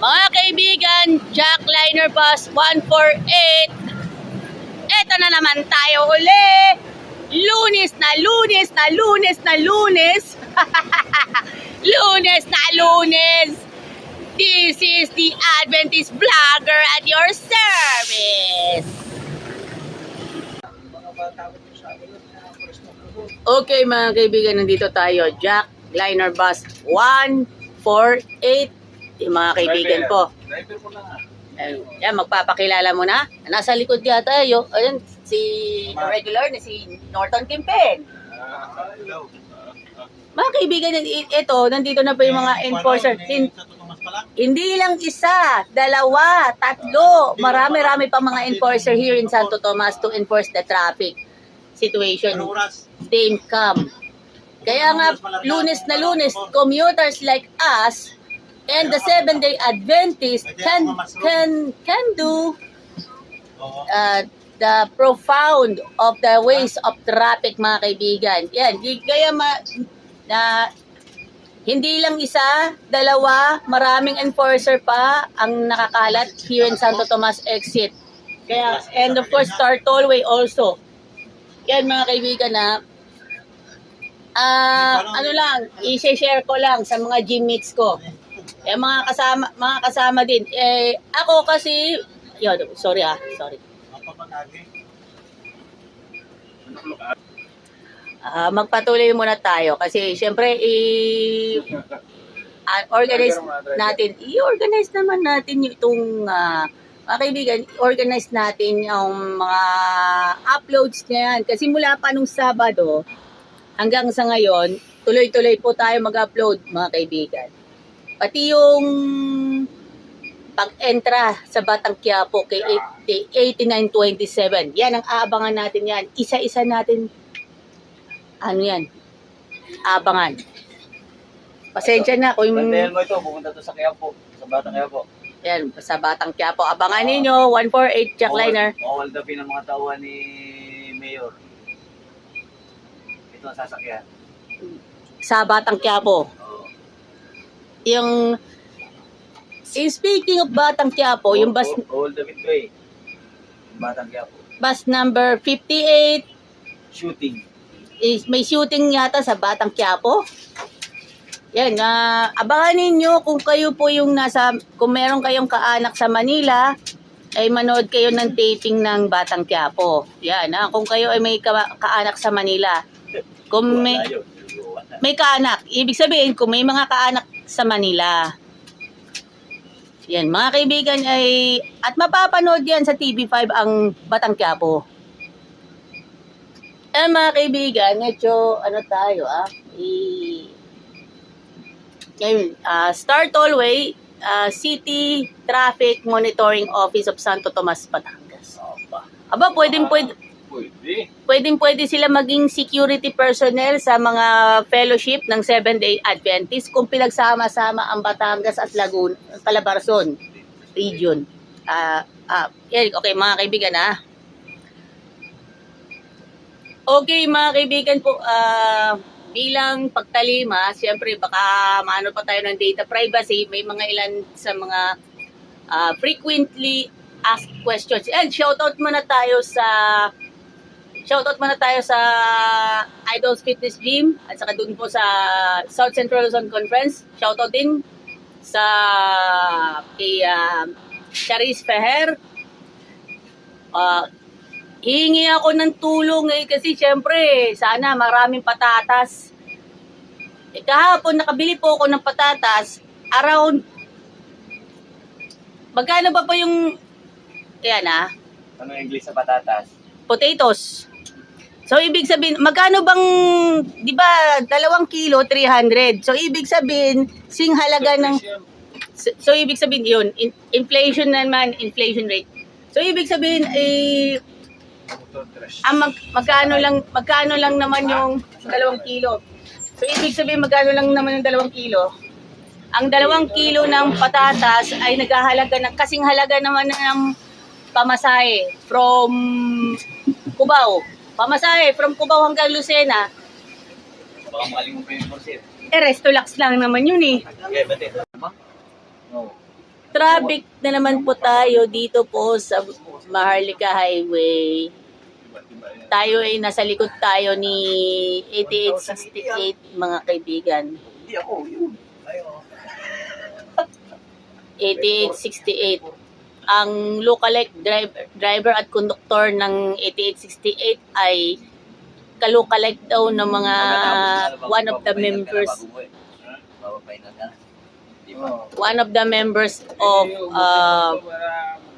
Mga kaibigan, Jack Liner Bus 148. Eto na naman tayo uli. Lunes na lunes na lunes na lunes. Lunes na lunes. This is the Adventist Vlogger at your service. Okay mga kaibigan, nandito tayo. Jack Liner Bus 148. Yung mga kaibigan po. Yan, magpapakilala mo na. Nasa likod yata yun. Ayun, si regular na si Norton Kimpen. Mga kaibigan, ito, nandito na po yung mga enforcer. Hindi lang isa, dalawa, tatlo. Marami-rami pa mga enforcer here in Santo Tomas to enforce the traffic situation. Dame come. Kaya nga, lunes na lunes, commuters like us and the 7-day Adventist can do the profound of the ways of traffic, mga kaibigan. Yan, kaya hindi lang isa, dalawa, maraming enforcer pa ang nakakalat here in Santo Tomas exit. Kaya, and of course, Star Tollway also. Yan mga kaibigan ano lang, i-share ko lang sa mga gym mates ko. Mga kasama din. Ako kasi, sorry. Magpatuloy muna tayo kasi syempre i-organize naman natin itong mga kaibigan, i-organize natin yung mga uploads na yan. Kasi mula pa nung Sabado hanggang sa ngayon, tuloy-tuloy po tayo mag-upload, mga kaibigan. Pati yung pag-entra sa Batang Quiapo kay 8927. Yan ang aabangan natin yan. Isa-isa natin, yan, abangan. Pasensya na kung... Bantayan mo ito, pupunta to sa Quiapo, sa Batang Quiapo. Yan, sa Batang Quiapo. Abangan ninyo, 148 Jack Liner. Hold up ng mga tauhan ni Mayor. Ito ang sasakyan. Sa Batang Quiapo. Yung speaking of Batang Quiapo, yung bus Hold up way. Batang Quiapo. Bus number 58 Shooting. may shooting yata sa Batang Quiapo. Yan, abangan ninyo kung kayo po yung kung meron kayong kaanak sa Manila, ay manood kayo ng taping ng Batang Quiapo. Yan, kung kayo ay may kaanak sa Manila. Kung may kaanak, ibig sabihin kung may mga kaanak sa Manila. Yan, mga kaibigan at mapapanood yan sa TV5 ang Batang Quiapo. Mga kaibigan, medyo tayo Star Tollway, City Traffic Monitoring Office of Santo Tomas, Batangas. Pwede sila maging security personnel sa mga fellowship ng 7-day Adventist kung pinagsama-sama ang Batangas at Laguna, Calabarzon region. Okay mga kaibigan Okay mga kaibigan po, bilang pagtalima, siyempre baka maano pa tayo ng data privacy, may mga ilan sa mga frequently asked questions. And shoutout muna tayo sa Idols Fitness Gym at saka dun po sa South Central Luzon Conference. Shoutout din sa kay Charis Feher. Hihingi ako ng tulong kasi syempre sana maraming patatas. Kahapon nakabili po ako ng patatas around magkano ba po yung Ano yung English sa patatas? Potatoes. So ibig sabihin magkano bang 'di ba 2 kilo 300. So ibig sabihin halaga ng so ibig sabihin yun inflation rate. So ibig sabihin magkano lang naman yung 2 kilo. So, ibig sabihin, magkano lang naman yung 2 kilo? Ang 2 kilo ng patatas ay naghahalaga ng kasing halaga naman ng pamasahe from Cubao. Pamasahe from Cubao hanggang Lucena. Baka makaling mo pa yung porsit. Resto lax lang naman yun Okay, bati. No. traffic na naman po tayo dito po sa Maharlika Highway. Tayo ay nasa likod tayo ni 8868 mga kaibigan. Hindi ako, yun. 8868. Ang lookalike driver at conductor ng 8868 ay kalookalike daw ng mga one of the members of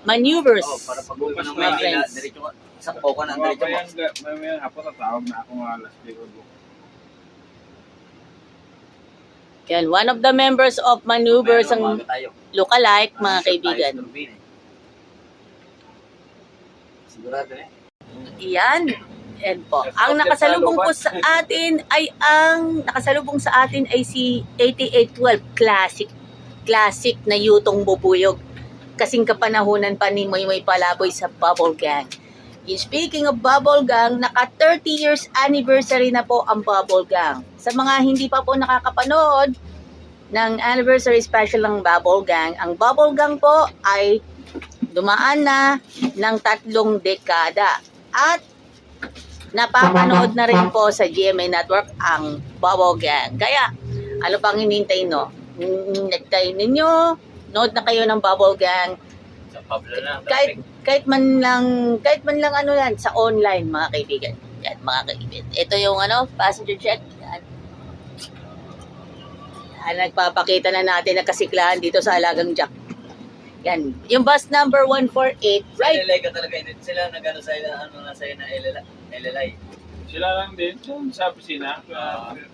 maneuvers. Para pag-uwi ng My friends. diretso ka. Isang poko ng diretso mo. May hapon na tawag na ako nga alas 2. Yan, one of the members of maneuvers ang lookalike mga kaibigan. Sigurado eh. Yan. Yan po. Ang nakasalubong po sa atin ay si 8812 Classic na yutong bubuyog. Kasing kapanahunan pa ni Moymoy Palaboy sa Bubble Gang. Speaking of Bubble Gang, naka 30 years anniversary na po ang Bubble Gang. Sa mga hindi pa po nakakapanood ng anniversary special ng Bubble Gang, ang Bubble Gang po ay dumaan na ng 3 dekada. At napapanood na rin po sa GMA Network ang Bubble Gang. Kaya, ano pang hinihintay no? Nagtay ninyo, nood na kayo ng Bubble Gang. Sa Pablo na. Kahit man lang ano yan, sa online mga kaibigan. Yan, mga kaibigan. Ito yung passenger check. Yan. Nagpapakita na natin na kasiklahan dito sa Alagang Jack. Yan. Yung bus number 148, right? Sa ka talaga. Hindi sila nag-ano sa'yo na LLI. Sila lang din sa opisina.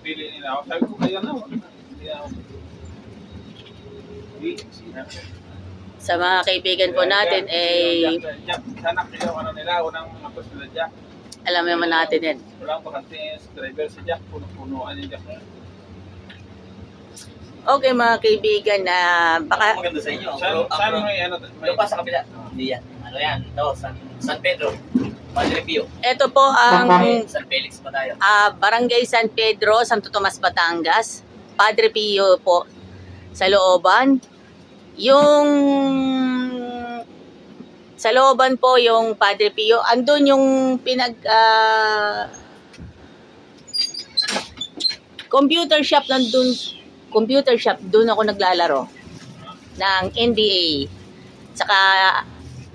Pili nila ako. Sabi ko kaya na. Hindi ako. Sa mga kaibigan po natin, Sana kayo nila. Unang mga nila Jack. alam naman natin yan. Walang bakante sa driver si Jack. Puno-punuan yung Jack. Okay mga kaibigan, na baka Maganda sa inyo. Saan may Doon pa sa kabila. Hindi yan. Ano yan? Ito, San Pedro. Padre Pio. ito po ang San Felix pa tayo. Barangay San Pedro, Santo Tomas, Batangas. Padre Pio po sa looban. Yung sa looban po yung Padre Pio, andun yung computer shop nandun. Computer shop, doon ako naglalaro ng NBA. Saka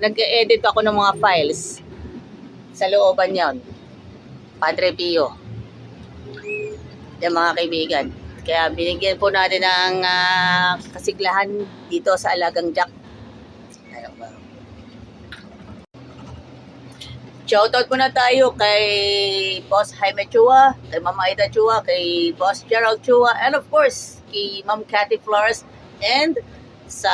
nag-edit ako ng mga files sa looban yon. Padre Pio. Yan mga kaibigan. Kaya binigyan po natin ng kasiglahan dito sa Alagang Jack. Shoutout muna tayo kay Boss Jaime Chua, kay Mama Aida Chua, kay Boss Gerald Chua, and of course, kay Ma'am Cathy Flores, and sa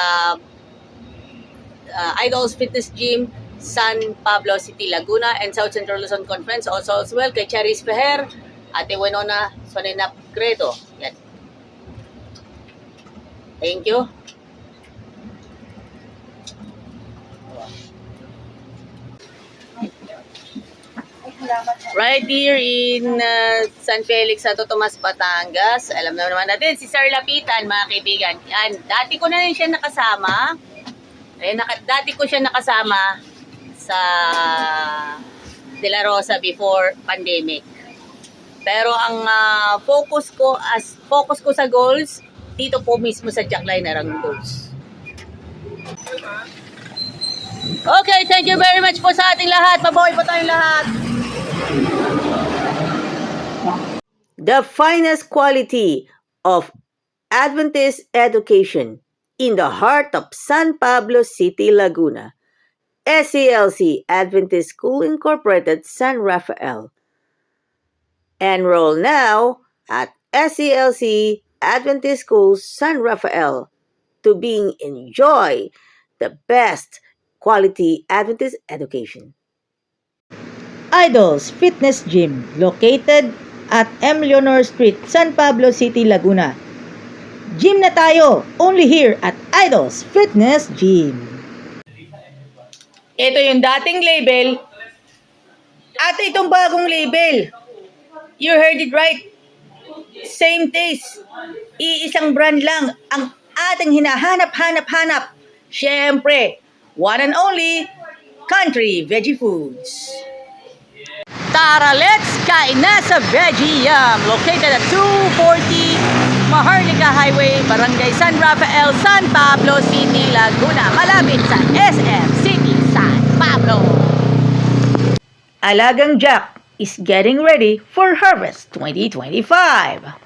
Idols Fitness Gym, San Pablo City, Laguna, and South Central Luzon Conference. Also as well, kay Charis Feher, Ate Winona Sonenap Credo. Yan. Thank you. Right here in San Felix, Santo Tomas, Batangas. Alam naman natin, si Sir Lapitan, mga kaibigan. Yan, dati ko na rin siya nakasama. Dati ko siya nakasama sa De La Rosa before pandemic. Pero ang focus ko sa goals, dito po mismo sa Jackliner ang goals. Okay, thank you very much po sa ating lahat. Mabuhay po tayong lahat. The finest quality of Adventist education in the heart of San Pablo City, Laguna. SCLC Adventist School Incorporated, San Rafael. Enroll now at SCLC Adventist School, San Rafael to enjoy the best quality Adventist education. Idols Fitness Gym, located at M. Leonor Street, San Pablo City, Laguna. Gym na tayo, only here at Idols Fitness Gym. Ito yung dating label at itong bagong label. You heard it right. Same taste. Iisang brand lang ang ating hinahanap-hanap-hanap Siyempre, one and only, Country Veggie Foods. Tara, let's kain na sa Veggie Yum, located at 240 Maharlika Highway, Barangay San Rafael, San Pablo City, Laguna, malapit sa SM City, San Pablo. Alagang Jack is getting ready for Harvest 2025.